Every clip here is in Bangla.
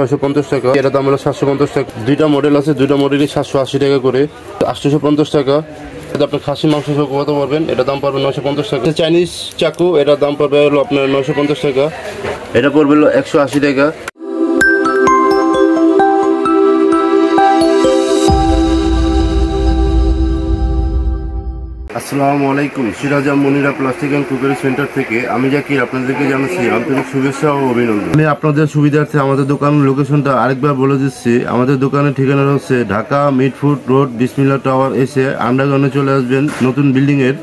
650 টাকা, এটার দাম হলো 750 টাকা। দুইটা মডেল আছে, দুইটা মডেলই 780 টাকা করে, 850 টাকা। আপনি খাসি মাংস কত পারবেন, এটার দাম পড়বে 950 টাকা। চাইনিজ চাকু, এটার দাম পড়বে হলো আপনার 950 টাকা, এটা পড়বে হলো 180 টাকা। আসসালামু আলাইকুম, sriracha Monira plastic and cookery centre থেকে আমি জাকির আপনাদেরকে জানাচ্ছি আন্তরিক শুভেচ্ছা ও অভিনন্দন। আমি আপনাদের সুবিধার্থে আমাদের দোকানের লোকেশনটা আরেকবার বলে দিচ্ছি। আমাদের দোকানের ঠিকানা হচ্ছে ঢাকা মিটফুড রোড, বিসমিল্লাহ টাওয়ার এসে আন্ডারগ্রাউন্ডে চলে আসবেন, নতুন বিল্ডিংয়ের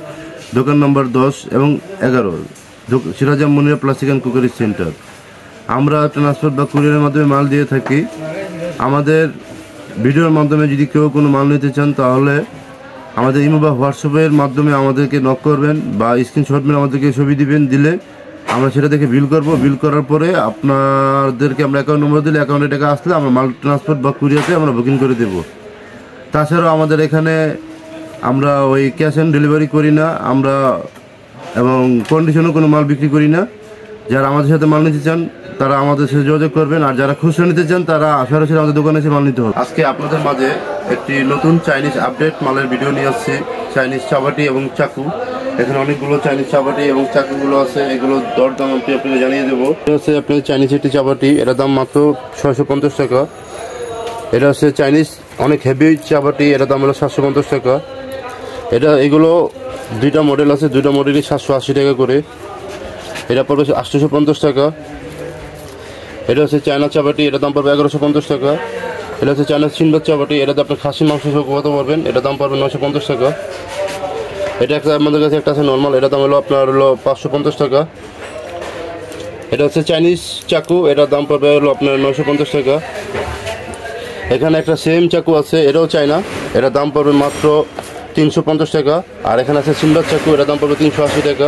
দোকান নম্বর 10 এবং 11, sriracha Monira plastic and cookery centre. আমরা ট্রান্সপোর্ট বা কুরিয়ারের মাধ্যমে মাল দিয়ে থাকি। আমাদের ভিডিওর মাধ্যমে যদি কেউ কোনো মাল নিতে চান তাহলে আমাদের ইমো বা হোয়াটসঅ্যাপের মাধ্যমে আমাদেরকে নক করবেন বা স্ক্রিনশট মেরে আমাদেরকে ছবি দিবেন, দিলে আমরা সেটা দেখে বিল করব। বিল করার পরে আপনাদেরকে আমরা অ্যাকাউন্ট নম্বর দিলে অ্যাকাউন্টে টাকা আসলে আমরা মাল ট্রান্সপোর্ট বা কুরিয়ারে আমরা বুকিং করে দেব। তাছাড়াও আমাদের এখানে আমরা ওই ক্যাশ অন ডেলিভারি করি না আমরা, এবং কন্ডিশনও কোনো মাল বিক্রি করি না। যারা আমাদের সাথে মাল নিতে চান তারা আমাদের সাথে যোগাযোগ করবেন, আর যারা খুচরা নিতে চান তারা সরাসরি আমাদের দোকানে এসে মাল নিতে হবে। আজকে আপনাদের মাঝে একটি নতুন চাইনিজ আপডেট মালের ভিডিও নিয়ে আসছে। চাইনিজ চাবাটি এবং চাকু, এখানে অনেকগুলো চাইনিজ চাবাটি এবং চাকুগুলো আছে, এগুলো দরদাম আমি আপনাকে জানিয়ে দেবো। এটা হচ্ছে আপনার চাইনিজ একটি চাবাটি, এটার দাম মাত্র 650 টাকা। এটা হচ্ছে চাইনিজ অনেক হেভি চাবাটি, এটার দাম হলো 750 টাকা। এগুলো দুইটা মডেল আছে, দুইটা মডেলই 780 টাকা করে, এটা পড়বে 850 টাকা। এটা হচ্ছে চায়না চাবাটি, এটার দাম পড়বে 1150 টাকা। এটা হচ্ছে চায়না সিন্ডার চাবাটি, এটাতে আপনি খাসি মাংস কত পারবেন, এটার দাম পড়বে 950 টাকা। এটা একটা আমাদের কাছে একটা আছে নর্মাল, এটার দাম হলো আপনার হলো 550 টাকা। এটা হচ্ছে চাইনিজ চাকু, এটার দাম পড়বে হলো আপনার 950 টাকা। এখানে একটা সেম চাকু আছে, এটাও চায়না, এটার দাম পড়বে মাত্র 350 টাকা। আর এখানে আছে সিন্ডার চাকু, এটার দাম পড়বে 380 টাকা।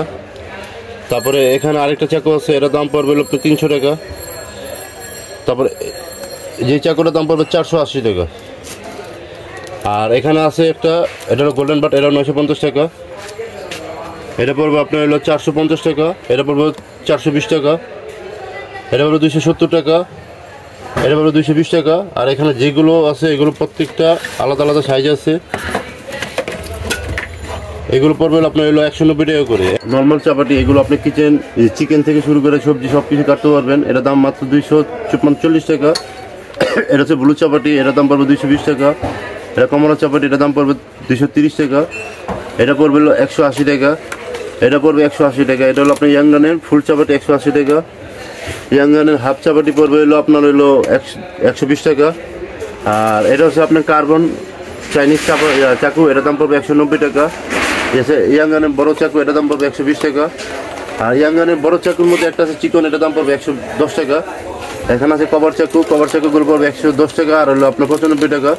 তারপরে এখানে আরেকটা চাকু আছে, এটার দাম পড়বে হলো 300 টাকা। তারপরে যে চাকুটার দাম পড়বে 480 টাকা। আর এখানে আছে একটা, এটা হলো গোল্ডেন বাট, এটা 950 টাকা। এটা পড়বে আপনার হলো 450 টাকা। এটা পড়বে 420 টাকা। এটা পড়বে 270 টাকা। এটা পড়বে 220 টাকা। আর এখানে যেগুলো আছে এগুলো প্রত্যেকটা আলাদা আলাদা সাইজ আছে, এগুলো পড়বে আপনার হলো 190 টাকা করে। নর্মাল চাপাটি, এগুলো আপনি কিচেন চিকেন থেকে শুরু করে সবজি সব কিছু কাটতে পারবেন, এটা দাম মাত্র 240 টাকা। এটা হচ্ছে ব্লু চাপাটি, এটার দাম পড়বে 220 টাকা। এটা কমলা চাপাটি, এটার দাম পড়বে 230 টাকা। এটা পড়বে হলো 180 টাকা। এটা পড়বে 180 টাকা। এটা হলো আপনার ইয়াংগানের ফুল চাপাটি 180 টাকা। ইয়াংগানের হাফ চাপাটি পড়বে হলো আপনার হলো 120 টাকা। আর এটা হচ্ছে আপনার কার্বন চাইনিজ চাকু, এটার দাম পড়বে 190 টাকা। ইয়াংগানের বড় চাকু, এটার দাম পড়বে 120 টাকা। আর ইয়াংগানের বড় চাকুর মধ্যে একটা আছে চিকন, এটার দাম পড়বে 110 টাকা। এখানে আছে কভার চাকুগুলো পড়বে 110 টাকা, আর হলো আপনার 95 টাকা।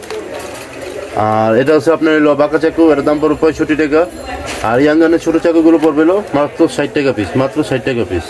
আর এটা হচ্ছে আপনার হলো বাঁকা চাকু, এটার দাম পড়বে 65 টাকা। আর ইয়াংগানের ছোটো চাকুগুলো পড়বে হলো মাত্র 60 টাকা পিস, মাত্র 60 টাকা পিস।